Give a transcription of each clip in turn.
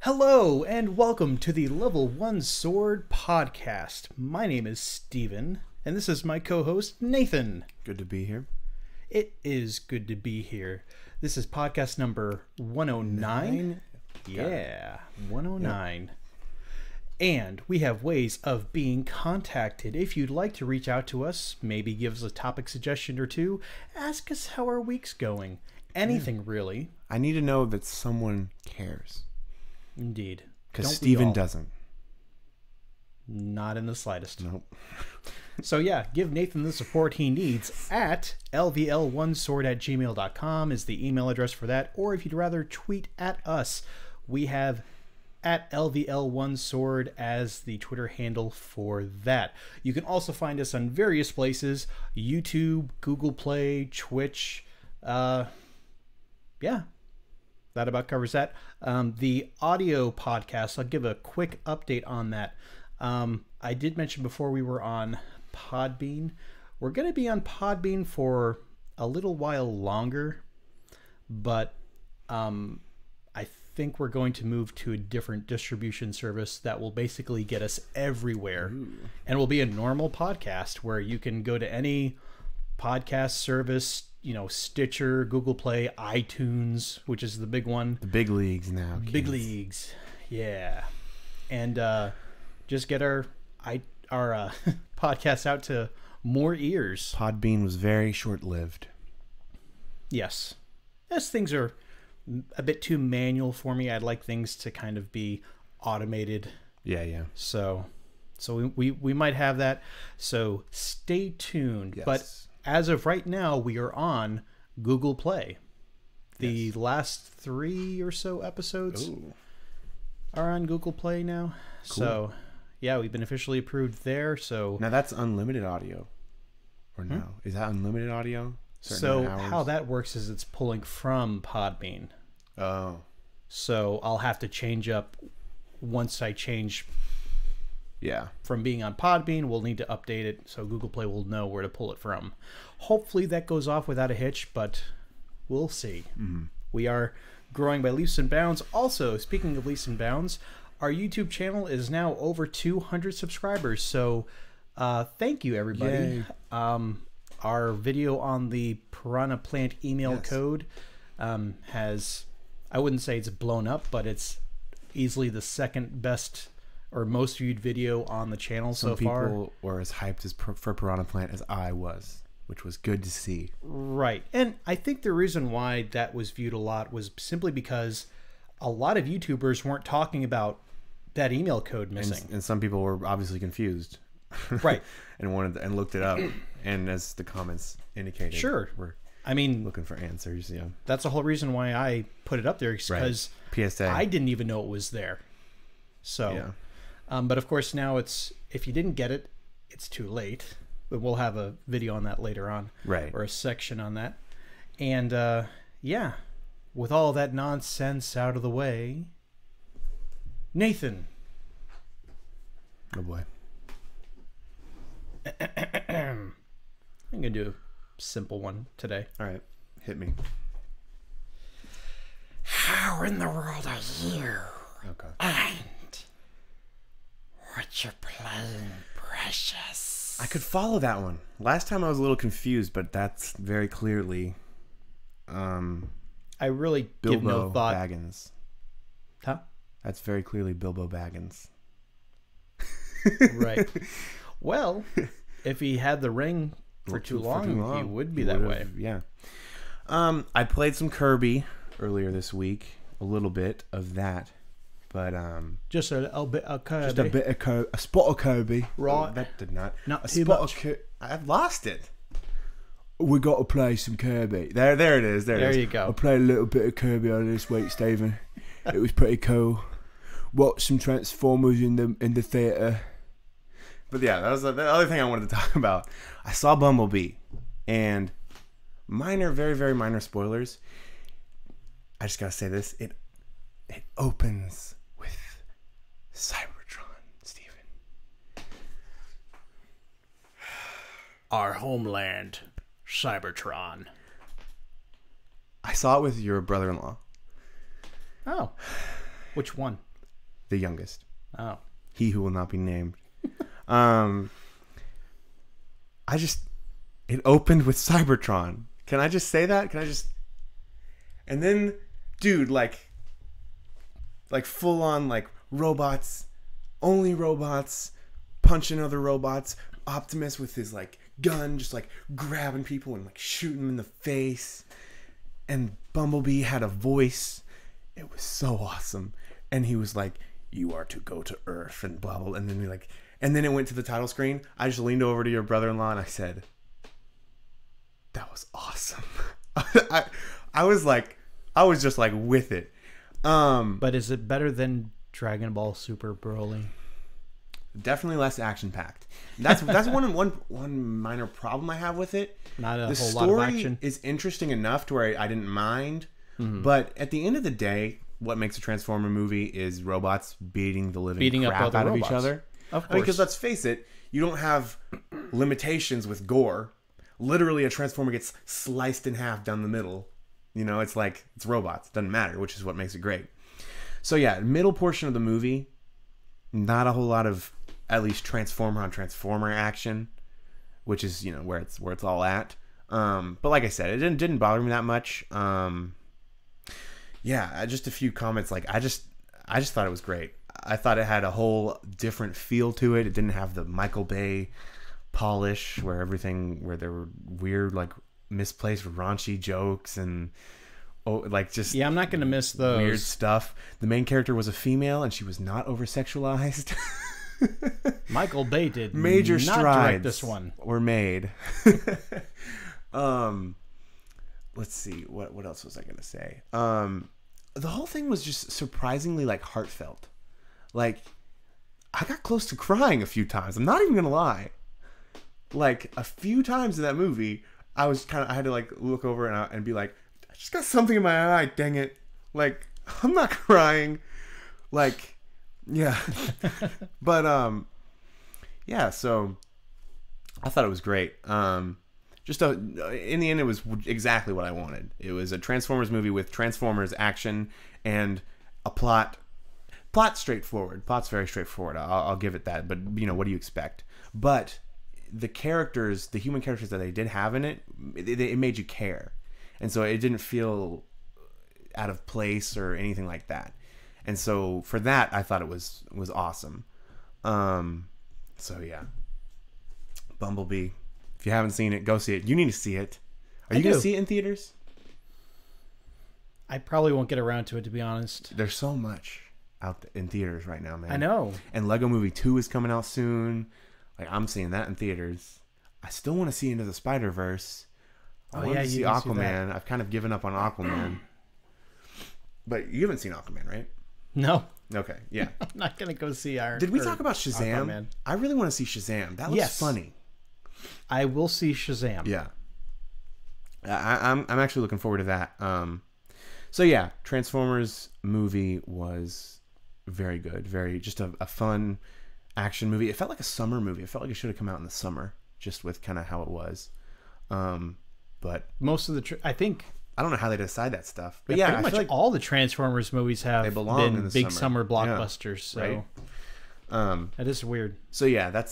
Hello and welcome to the Level 1 Sword podcast. My name is Steven and this is my co-host Nathan. Good to be here. It is good to be here. This is podcast number 109. Yeah, 109. Yep. And we have ways of being contacted. If you'd like to reach out to us, maybe give us a topic suggestion or two, ask us how our week's going. Anything really. I need to know that someone cares. Indeed. Because Steven doesn't. Not in the slightest. Nope. So yeah, give Nathan the support he needs at lvl1sword@gmail.com is the email address for that. Or if you'd rather tweet at us, we have at lvl1sword as the Twitter handle for that. You can also find us on various places: YouTube, Google Play, Twitch. Yeah. That about covers that. The audio podcast, I'll give a quick update on that. I did mention before we were on Podbean. We're going to be on Podbean for a little while longer, but I think we're going to move to a different distribution service that will basically get us everywhere. Ooh. And will be a normal podcast where you can go to any podcast service, Stitcher, Google Play, iTunes, which is the big one. The big leagues now. Kids. Big leagues. Yeah. And just get our podcast out to more ears. Podbean was very short-lived. Yes. As things are a bit too manual for me, I'd like things to kind of be automated. Yeah. So we might have that. So stay tuned. Yes. But as of right now, we are on Google Play. The last 3 or so episodes are on Google Play now. Cool. So, yeah, we've been officially approved there. So now that's unlimited audio, or no? Is that unlimited audio? So how that works is it's pulling from Podbean. Oh. So I'll have to change up once I change. Yeah. From being on Podbean, we'll need to update it so Google Play will know where to pull it from. Hopefully that goes off without a hitch, but we'll see. Mm-hmm. We are growing by leaps and bounds. Also, speaking of leaps and bounds, our YouTube channel is now over 200 subscribers. So thank you, everybody. Our video on the Piranha Plant email code has, I wouldn't say it's blown up, but it's easily the second best or most viewed video on the channel so far. Some people were as hyped for Piranha Plant as I was, which was good to see. Right. And I think the reason why that was viewed a lot was simply because a lot of YouTubers weren't talking about that email code missing. And some people were obviously confused. Right. and looked it up. And as the comments indicated, we're looking for answers. Yeah. That's the whole reason why I put it up there, because PSA. I didn't even know it was there. So yeah. But of course now if you didn't get it, it's too late. But we'll have a video on that later on, right? Or a section on that. And with all that nonsense out of the way, Nathan. Oh boy. I'm gonna do a simple one today. All right, hit me. How in the world are you? Okay. And what you're playing, precious? I could follow that one. Last time I was a little confused, but that's very clearly I really Bilbo give no thought. Baggins. Huh? That's very clearly Bilbo Baggins. Right. Well, if he had the ring for too long, he would be that way. Yeah. I played some Kirby earlier this week. A little bit of that. But just a little bit of Kirby. Just a bit of Kirby. A spot of Kirby. Right. Oh, that did not. Not a too spot much. I've lost it. We got to play some Kirby. There it is. There you go. I played a little bit of Kirby on this week, Stephen. It was pretty cool. Watched some Transformers in the theater. But yeah, that was the other thing I wanted to talk about. I saw Bumblebee, and very, very minor spoilers. I just gotta say this: it opens with Cybertron, Steven. Our homeland, Cybertron. I saw it with your brother-in-law. Oh, which one? the youngest. Oh. He who will not be named. It opened with Cybertron. Can I just say that? And then, dude, like full on, like, robots, only robots, punching other robots, Optimus with his, like, gun, just, like, grabbing people and, like, shooting them in the face, and Bumblebee had a voice. It was so awesome. And he was like, you are to go to Earth, and blah, blah, and then it went to the title screen. I just leaned over to your brother-in-law and I said, that was awesome. I was just like with it. But is it better than Dragon Ball Super Broly? Definitely less action packed. That's one minor problem I have with it. Not a the whole story lot of action. is interesting enough to where I didn't mind, but at the end of the day, what makes a Transformer movie is robots beating the living crap out of each other. Of course. Because let's face it, you don't have limitations with gore. Literally, a Transformer gets sliced in half down the middle. You know, it's like, it's robots. It doesn't matter, which is what makes it great. So yeah, middle portion of the movie, not a whole lot of, at least, Transformer on Transformer action, which is, you know, where it's all at. But like I said, it didn't bother me that much. Yeah, just a few comments. Like, I just thought it was great. I thought it had a whole different feel to it. It didn't have the Michael Bay polish where there were weird, like, misplaced raunchy jokes and just I'm not gonna miss those weird stuff. The main character was a female and she was not over sexualized. Michael Bay did major not strides direct this one. were made. Let's see, what else was I gonna say? The whole thing was just surprisingly, like, heartfelt. Like, I got close to crying a few times. I'm not even gonna lie. Like, a few times in that movie, I had to, like, look over and be like, I just got something in my eye, dang it. Like, I'm not crying. Like, yeah. But, yeah, so I thought it was great. In the end, it was exactly what I wanted. It was a Transformers movie with Transformers action and a plot. Plot's straightforward. Plot's very straightforward. I'll give it that. But, you know, what do you expect? But the characters, the human characters that they did have in it, it made you care. And so it didn't feel out of place or anything like that. And so for that, I thought it was awesome. So yeah. Bumblebee. If you haven't seen it, go see it. You need to see it. Are you going to see it in theaters? I probably won't get around to it, to be honest. There's so much out in theaters right now, man. I know. And Lego Movie 2 is coming out soon. Like, I'm seeing that in theaters. I still want to see Into the Spider-Verse. I want to see Aquaman. I've kind of given up on Aquaman. But you haven't seen Aquaman, right? No. Okay, yeah. I'm not going to go see Did we talk about Shazam? Aquaman. I really want to see Shazam. That looks funny. I will see Shazam. Yeah. I'm actually looking forward to that. So yeah, Transformers movie was very good. Very, just a fun action movie. It felt like a summer movie. It felt like it should have come out in the summer, just with kind of how it was. But most of the, I think, I don't know how they decide that stuff. But yeah, yeah, pretty much like all the Transformers movies have been in big summer blockbusters. So right? That is weird. So yeah, that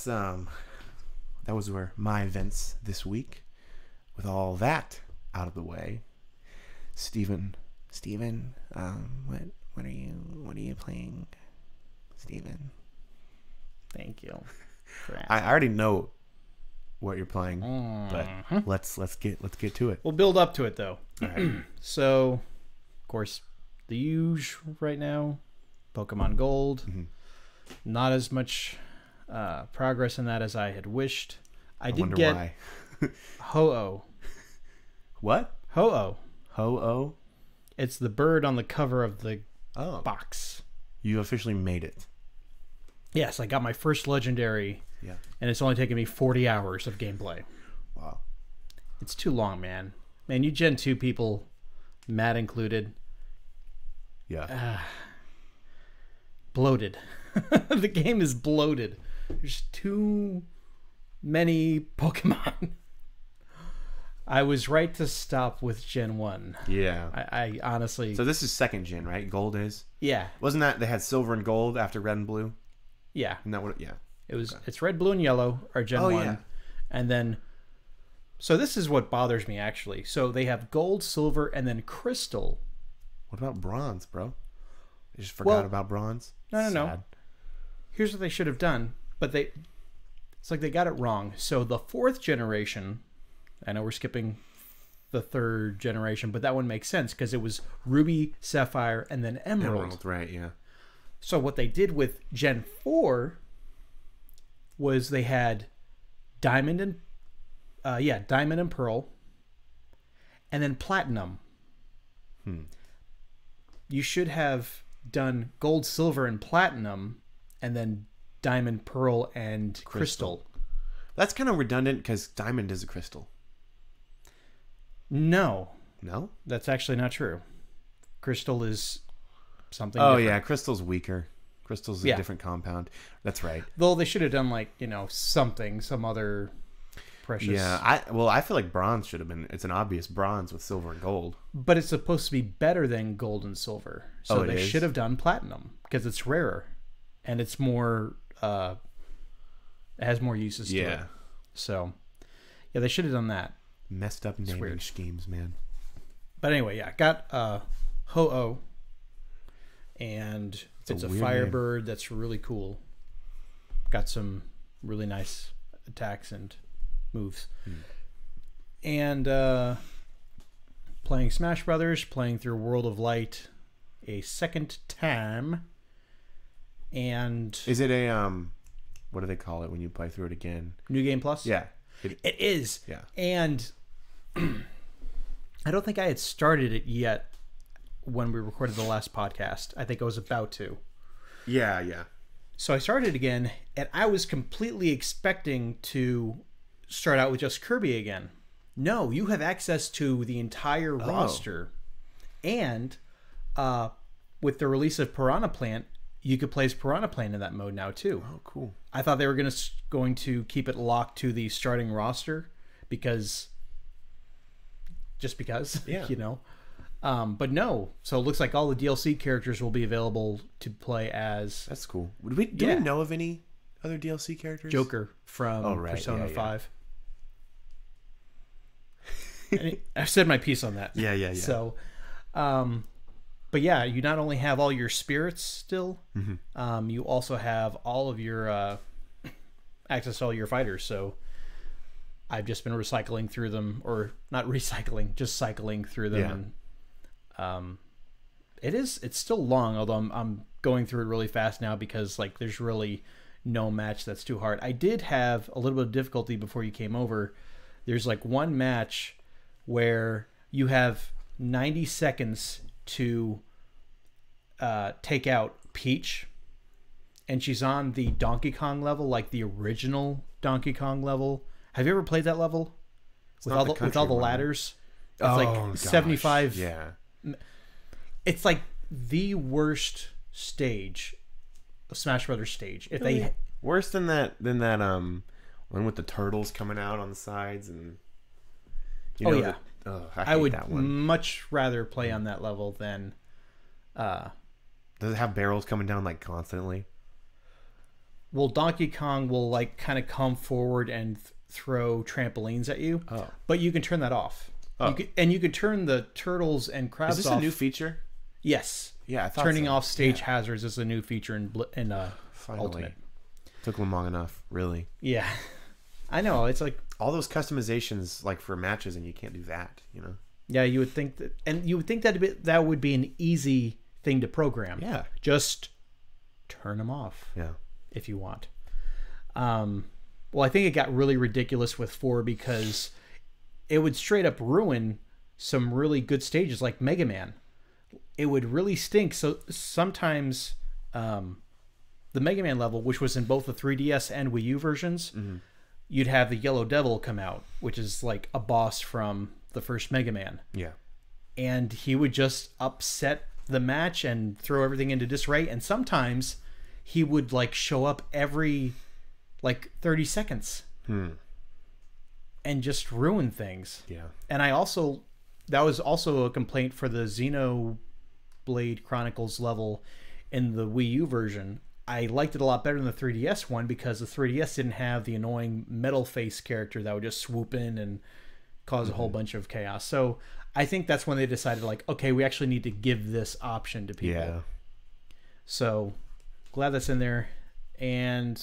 was where my events this week. With all that out of the way, Steven, what are you playing, Steven? Thank you. I already know what you're playing, but let's get to it. We'll build up to it though. All right. So, of course, the usual right now, Pokemon Gold. Mm-hmm. Not as much progress in that as I had wished. I did wonder get why. Ho-Oh. What? Ho-Oh. Ho-Oh? It's the bird on the cover of the Oh. box. You officially made it. Yes, I got my first legendary. Yeah. And it's only taken me 40 hours of gameplay. Wow. It's too long, man. Man, you Gen 2 people, Matt included, Yeah. bloated. The game is bloated. There's too many Pokemon. I was right to stop with Gen 1. Yeah. I honestly... So this is second gen, right? Gold is? Yeah. Wasn't that they had silver and gold after red and blue? Yeah. Isn't that what? Yeah. It's red, blue, and yellow are Gen 1. Yeah. And then... So this is what bothers me, actually. So they have gold, silver, and then crystal. What about bronze, bro? You just forgot about bronze? No. Here's what they should have done. But it's like they got it wrong. So the 4th generation... I know we're skipping the 3rd generation, but that one makes sense because it was ruby, sapphire, and then emerald. Right, yeah. So what they did with Gen 4 was they had diamond and pearl, and then platinum. You should have done gold, silver, and platinum, and then diamond, pearl, and crystal. That's kind of redundant because diamond is a crystal. No, No? that's actually not true. Crystal is something Oh, different. yeah. Crystal's weaker. Crystal's a different compound. That's right. Though they should have done some other precious. Yeah. I feel like bronze should have been. It's an obvious bronze with silver and gold. But it's supposed to be better than gold and silver. So they should have done platinum because it's rarer and it's more it has more uses to it. So yeah, they should have done that. Messed up naming schemes, man. But anyway, yeah, got Ho-Oh, and it's a Firebird that's really cool. Got some really nice attacks and moves. And playing Smash Brothers, playing through World of Light a second time. And is it a what do they call it when you play through it again? New Game Plus? Yeah. It is. Yeah. And I don't think I had started it yet when we recorded the last podcast. I think I was about to. Yeah, yeah. So I started again, and I was completely expecting to start out with just Kirby again. No, you have access to the entire roster. And with the release of Piranha Plant, you could play as Piranha Plant in that mode now, too. Oh, cool. I thought they were going to keep it locked to the starting roster because... Yeah. But no. So it looks like all the DLC characters will be available to play as... That's cool. Do we know of any other DLC characters? Joker from Persona 5. I've said my piece on that. Yeah. So, but yeah, you not only have all your spirits still, you also have all of your access to all your fighters. So I've just been recycling through them, or not recycling, just cycling through them. Yeah. And it's still long, although I'm going through it really fast now because like there's really no match that's too hard. I did have a little bit of difficulty before you came over. There's like one match where you have 90 seconds to take out Peach, and she's on the Donkey Kong level, like the original Donkey Kong level. Have you ever played that level with all the ladders? It's like 75. Yeah, it's like the worst stage of Smash Brothers stage. If they worse than that one with the turtles coming out on the sides and I would that one. much rather play on that level than. Does it have barrels coming down like constantly? Well, Donkey Kong will like kind of come forward and throw trampolines at you, but you can turn that off. You can turn the turtles and crabs off. Is this a new feature? Yes. Yeah, I thought turning so. off stage hazards is a new feature in Finally. Ultimate. Took them long enough, really. Yeah, I know. It's like all those customizations, like for matches, and you can't do that. Yeah, you would think that, and you would think that would be an easy thing to program. Yeah, just turn them off. Yeah, if you want. Well, I think it got really ridiculous with 4 because it would straight up ruin some really good stages like Mega Man. It would really stink. So sometimes the Mega Man level, which was in both the 3DS and Wii U versions, you'd have the Yellow Devil come out, which is like a boss from the first Mega Man. Yeah. And he would just upset the match and throw everything into disarray. And sometimes he would like show up every like 30 seconds. and just ruin things. Yeah. And that was also a complaint for the Xenoblade Chronicles level in the Wii U version. I liked it a lot better than the 3DS one because the 3DS didn't have the annoying metal face character that would just swoop in and cause a whole bunch of chaos. So I think that's when they decided, like, okay, we actually need to give this option to people. Yeah. So glad that's in there. And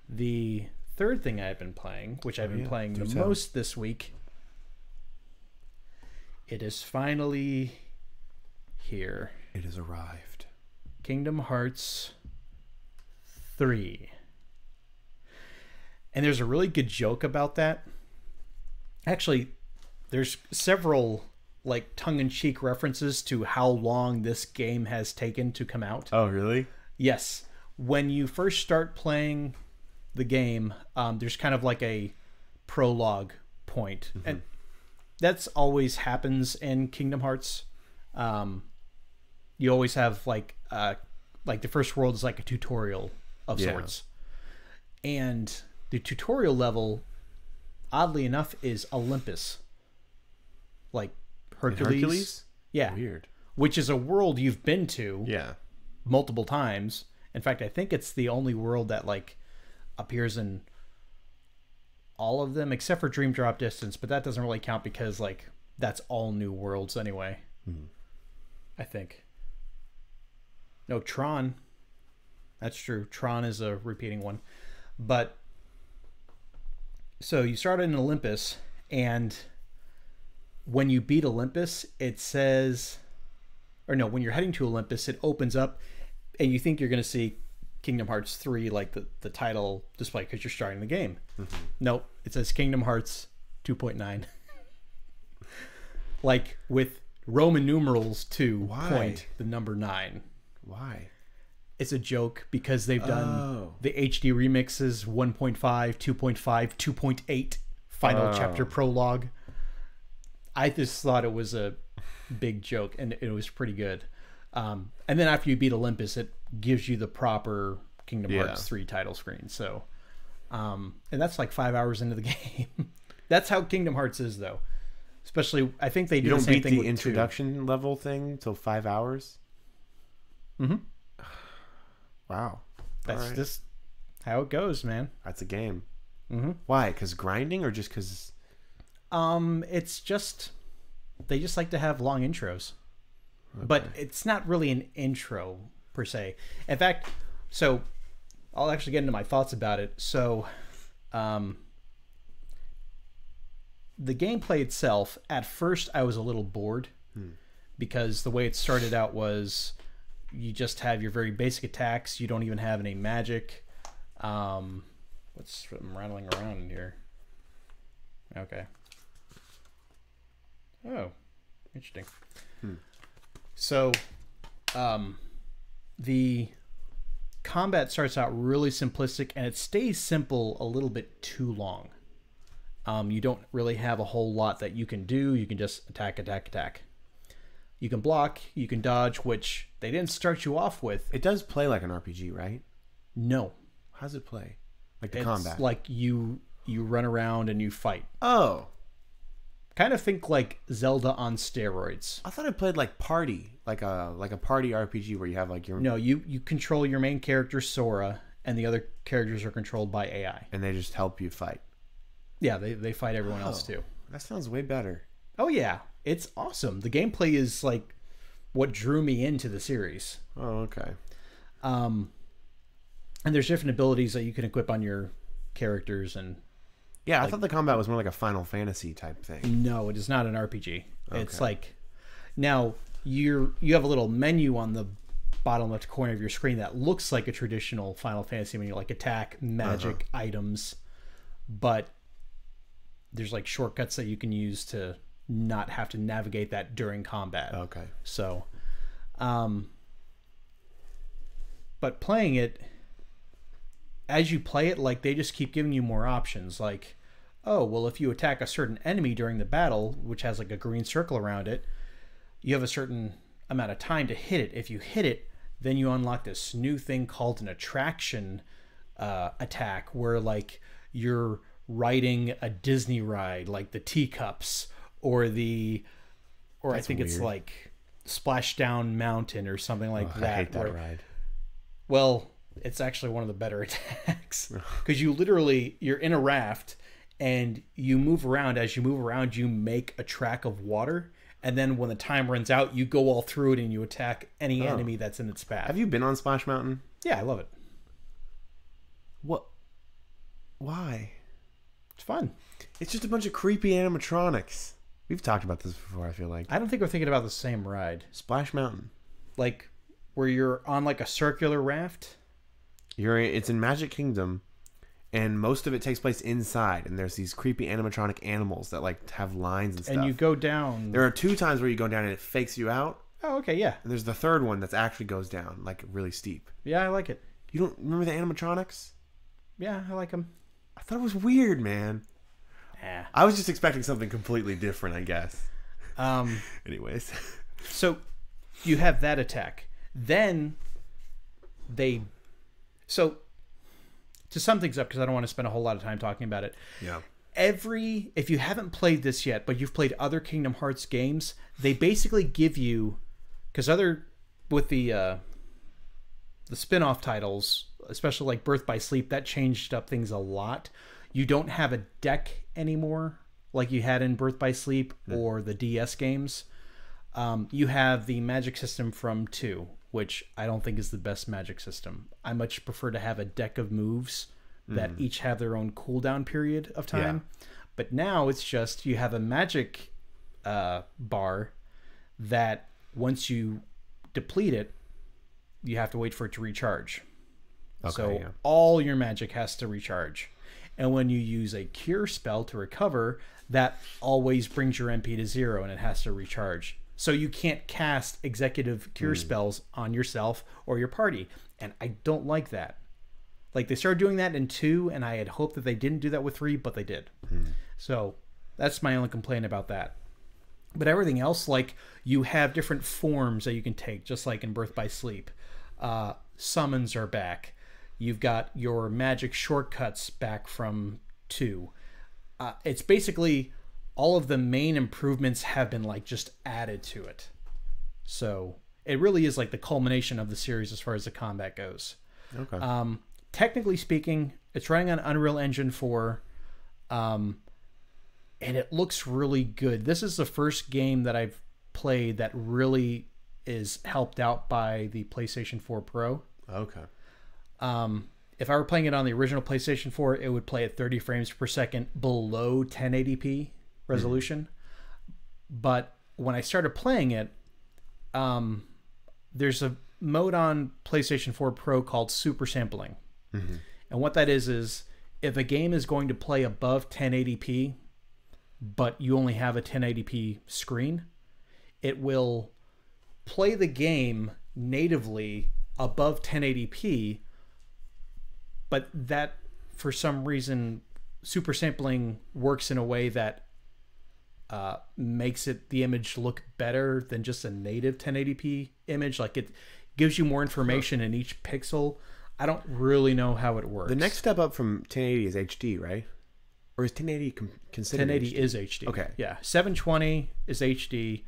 the third thing I've been playing, which I've been playing the most this week, it is finally here. It has arrived. Kingdom Hearts 3. And there's a really good joke about that. Actually, there's several like tongue-in-cheek references to how long this game has taken to come out. Oh, really? Yes. When you first start playing the game, there's kind of like a prologue point. Mm-hmm. And that's always happens in Kingdom Hearts. You always have like the first world is like a tutorial of sorts. And the tutorial level, oddly enough, is Olympus. Like Hercules? Yeah. Weird. Which is a world you've been to multiple times. In fact, I think it's the only world that like appears in all of them except for Dream Drop Distance, but that doesn't really count because like that's all new worlds anyway. I think. No, Tron. That's true. Tron is a repeating one. But so you start in Olympus, and when you beat Olympus, it says, or no, when you're heading to Olympus, it opens up and you think you're going to see Kingdom Hearts 3, like the title display, because you're starting the game. Nope. It says Kingdom Hearts 2.9. Like with Roman numerals 2 point the number 9. Why? It's a joke because they've done the HD remixes 1.5, 2.5, 2.8 final chapter prologue. I just thought it was a big joke, and it was pretty good. And then after you beat Olympus, it gives you the proper Kingdom Hearts 3 title screen. So, and that's like 5 hours into the game. That's how Kingdom Hearts is, though. Especially, I think they do the same thing with 2. You don't beat the introduction level thing till 5 hours? Mm-hmm. Wow. That's just how it goes, man. That's a game. Mm-hmm. Why? Because grinding or just because... It's just... They just like to have long intros. Okay. But it's not really an intro, per se. In fact, so... I'll actually get into my thoughts about it. So... the gameplay itself, at first I was a little bored. Because the way it started out was... You just have your very basic attacks. You don't even have any magic. I'm rattling around in here. Okay. Oh, interesting. So, the combat starts out really simplistic, and it stays simple a little bit too long. You don't really have a whole lot that you can do. You can just attack, attack, attack. You can block, you can dodge, which they didn't start you off with. It does play like an RPG, right? No. How does it play? Like the combat? It's like you run around and you fight. Oh. Kind of think like Zelda on steroids. I thought it played like party, like a party RPG where you have like your... No, you control your main character, Sora, and the other characters are controlled by AI. And they just help you fight. Yeah, they fight everyone else too. That sounds way better. Oh yeah. It's awesome. The gameplay is like what drew me into the series. Oh, okay. And there's different abilities that you can equip on your characters, and yeah, I thought the combat was more like a Final Fantasy type thing. No, it is not an RPG. Okay. It's like now you have a little menu on the bottom left corner of your screen that looks like a traditional Final Fantasy menu, like attack, magic, items, but there's like shortcuts that you can use to not have to navigate that during combat. Okay. So, but playing it, as you play it, like they just keep giving you more options. Like, oh, well, if you attack a certain enemy during the battle, which has like a green circle around it, you have a certain amount of time to hit it. If you hit it, then you unlock this new thing called an attraction attack, where like your riding a Disney ride like the Teacups or I think it's like Splashdown Mountain or something like that. I hate that ride. Well, it's actually one of the better attacks because you're in a raft and you move around. As you move around, you make a track of water. And then when the time runs out, you go all through it and you attack any enemy that's in its path. Have you been on Splash Mountain? Yeah, I love it. What? Why? It's fun. It's just a bunch of creepy animatronics. We've talked about this before, I feel like. I don't think we're thinking about the same ride. Splash Mountain. Like where you're on like a circular raft? It's in Magic Kingdom, and most of it takes place inside, and there's these creepy animatronic animals that like have lines and stuff. And you go down. There are 2 times where you go down and it fakes you out. Oh, okay, yeah. And there's the third one that actually goes down, like really steep. Yeah, I like it. You don't remember the animatronics? Yeah, I like them. I thought it was weird, man. Yeah. I was just expecting something completely different, I guess. Anyways. So you have that attack. Then So to sum things up, because I don't want to spend a whole lot of time talking about it. Yeah. If you haven't played this yet, but you've played other Kingdom Hearts games, they basically give you, because with the spin-off titles, especially like Birth by Sleep, that changed up things a lot. You don't have a deck anymore like you had in Birth by Sleep or the DS games. You have the magic system from 2, which I don't think is the best magic system. I much prefer to have a deck of moves that each have their own cooldown period of time. Yeah. But now it's just you have a magic bar that once you deplete it, you have to wait for it to recharge. Okay, so all your magic has to recharge. And when you use a cure spell to recover, that always brings your MP to 0 and it has to recharge. So you can't cast executive cure spells on yourself or your party. And I don't like that. Like, they started doing that in 2, and I had hoped that they didn't do that with 3, but they did. So that's my only complaint about that. But everything else, like, you have different forms that you can take, just like in Birth by Sleep. Summons are back. You've got your magic shortcuts back from 2. It's basically all of the main improvements have been like just added to it. So it really is like the culmination of the series as far as the combat goes. Okay. Technically speaking, it's running on Unreal Engine 4, and it looks really good. This is the first game that I've played that really is helped out by the PlayStation 4 Pro. Okay. If I were playing it on the original PlayStation 4, it would play at 30 frames per second below 1080p resolution. But when I started playing it, there's a mode on PlayStation 4 Pro called super sampling. And what that is if a game is going to play above 1080p, but you only have a 1080p screen, it will play the game natively above 1080p, but that, for some reason, super sampling works in a way that makes the image look better than just a native 1080p image. Like, it gives you more information in each pixel. I don't really know how it works. The next step up from 1080 is HD, right? Or is 1080 considered 1080 HD? is HD. Okay. Yeah. 720 is HD.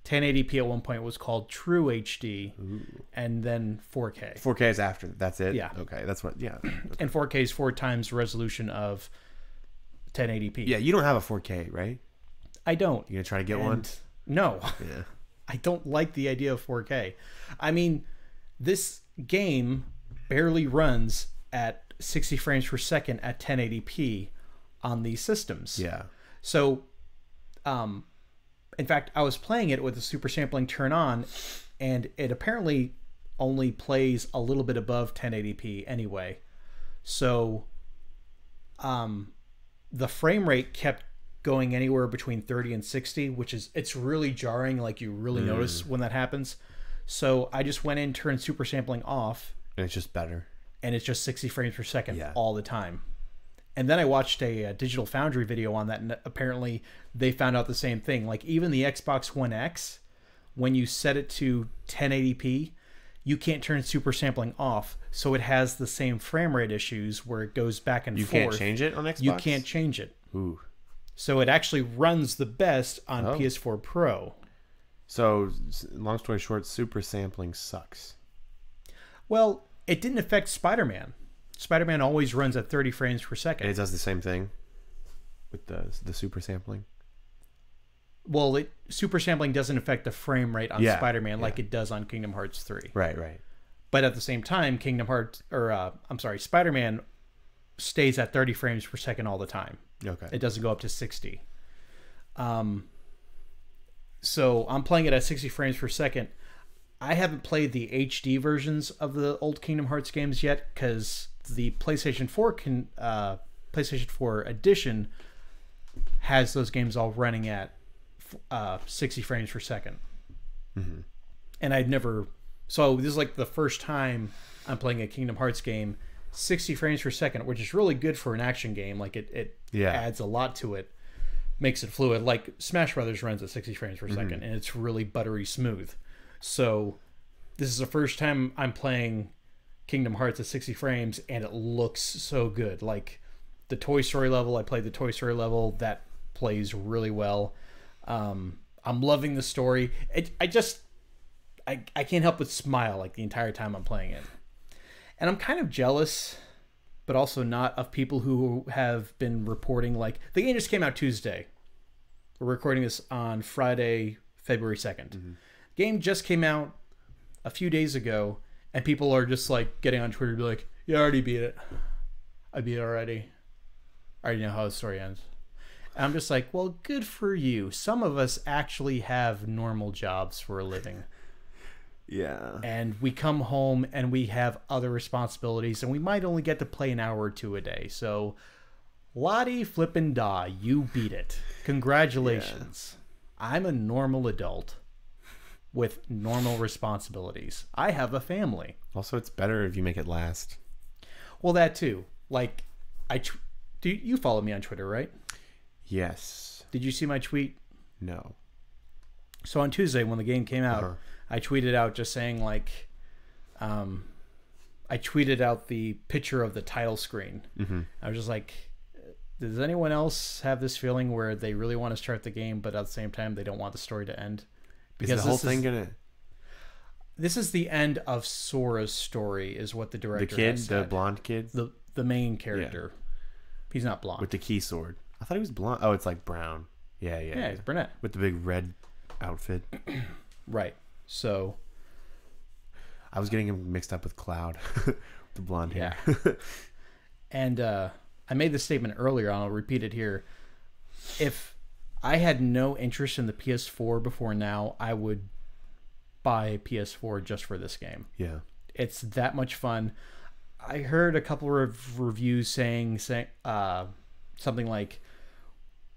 1080p at one point was called True HD. Ooh. And then 4K. 4K is after. That's it? Yeah. Okay. That's what, yeah. Okay. And 4K is 4 times the resolution of 1080p. Yeah. You don't have a 4K, right? I don't. You going to try to get one? No. Yeah. I don't like the idea of 4K. I mean, this game barely runs at 60 frames per second at 1080p on these systems. Yeah. So, in fact, I was playing it with the super sampling turn on, and it apparently only plays a little bit above 1080p anyway. So, the frame rate kept going anywhere between 30 and 60, it's really jarring. Like, you really notice when that happens. So I just went in, turned super sampling off, and it's just better. And it's just 60 frames per second all the time. And then I watched a Digital Foundry video on that, and apparently they found out the same thing. Like, even the Xbox One X, when you set it to 1080p, you can't turn super sampling off, so it has the same frame rate issues where it goes back and You forth. can't change it on Xbox? You can't change it. Ooh. So it actually runs the best on Oh. PS4 Pro. So, long story short, super sampling sucks. Well, it didn't affect Spider-Man. Spider-Man always runs at 30 frames per second. And it does the same thing with the super sampling? Well, super sampling doesn't affect the frame rate on Yeah, Spider-Man yeah. like it does on Kingdom Hearts 3. Right, right. But at the same time, Spider-Man stays at 30 frames per second all the time. Okay. It doesn't go up to 60. So I'm playing it at 60 frames per second. I haven't played the HD versions of the old Kingdom Hearts games yet because the PlayStation 4 edition has those games all running at 60 frames per second. Mm-hmm. And I've never... So this is like the first time I'm playing a Kingdom Hearts game 60 frames per second, which is really good for an action game. Like it adds a lot to it, makes it fluid. Like Smash Brothers runs at 60 frames per second, and it's really buttery smooth. So this is the first time I'm playing Kingdom Hearts at 60 frames, and it looks so good. Like the Toy Story level, I played the Toy Story level, that plays really well. I'm loving the story. I can't help but smile like the entire time I'm playing it. And I'm kind of jealous, but also not, of people who have been reporting, like, the game just came out Tuesday. We're recording this on Friday, February 2nd. Mm-hmm. Game just came out a few days ago, and people are just, like, getting on Twitter to be like, yeah, I already beat it. I beat it already. I already know how the story ends. And I'm just like, well, good for you. Some of us actually have normal jobs for a living. Yeah. And we come home and we have other responsibilities, and we might only get to play an hour or two a day. So, Lottie flippin' da, you beat it. Congratulations. Yeah. I'm a normal adult with normal responsibilities. I have a family. Also, it's better if you make it last. Well, that too. Like, do you follow me on Twitter, right? Yes. Did you see my tweet? No. So on Tuesday, when the game came out, I tweeted out just saying, like, I tweeted out the picture of the title screen. Mm-hmm. I was just like, does anyone else have this feeling where they really want to start the game, but at the same time they don't want the story to end? Because the whole thing gonna... This is the end of Sora's story, is what the director has said. The blonde kid? The main character. Yeah. He's not blonde. With the key sword. I thought he was blonde. Oh, it's like brown. Yeah. Yeah, he's brunette. With the big red outfit. Right. So I was getting him mixed up with Cloud, the blonde hair. Yeah. And I made this statement earlier, and I'll repeat it here. If I had no interest in the PS4 before now, I would buy a PS4 just for this game. Yeah. It's that much fun. I heard a couple of reviews saying something like,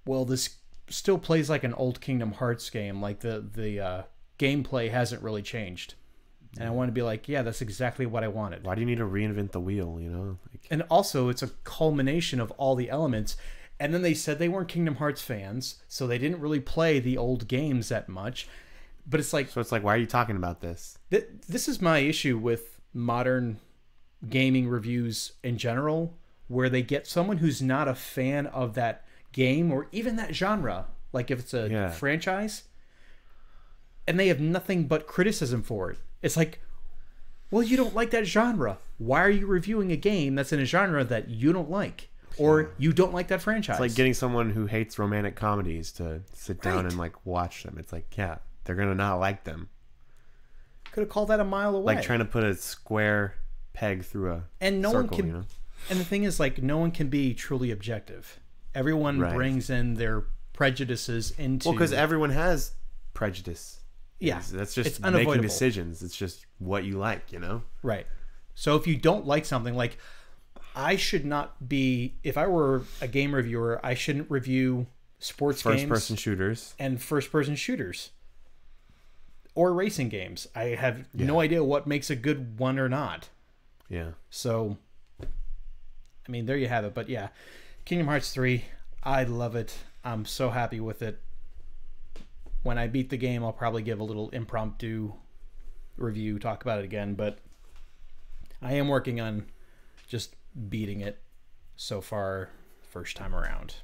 well, this still plays like an old Kingdom Hearts game. Like the gameplay hasn't really changed. And I want to be like, yeah, that's exactly what I wanted. Why do you need to reinvent the wheel, you know? Like... And also, it's a culmination of all the elements. And then they said they weren't Kingdom Hearts fans, so they didn't really play the old games that much. But it's like... So it's like, why are you talking about this? This is my issue with modern gaming reviews in general, where they get someone who's not a fan of that game or even that genre, like if it's a franchise, and they have nothing but criticism for it. It's like, well, you don't like that genre. Why are you reviewing a game that's in a genre that you don't like? Or you don't like that franchise? It's like getting someone who hates romantic comedies to sit down and like watch them. It's like, yeah, they're going to not like them. Could have called that a mile away. Like trying to put a square peg through a circle, you know? And the thing is, like, no one can be truly objective. Everyone brings in their prejudices into... Well, because everyone has prejudice. Yeah. That's just it's making decisions. It's just what you like, you know? Right. So if you don't like something, like, I should not be... If I were a game reviewer, I shouldn't review sports games... First-person shooters. And first-person shooters. Or racing games. I have no idea what makes a good one or not. Yeah. So, I mean, there you have it. But yeah, Kingdom Hearts 3, I love it. I'm so happy with it. When I beat the game, I'll probably give a little impromptu review, talk about it again, but I am working on just beating it so far first time around.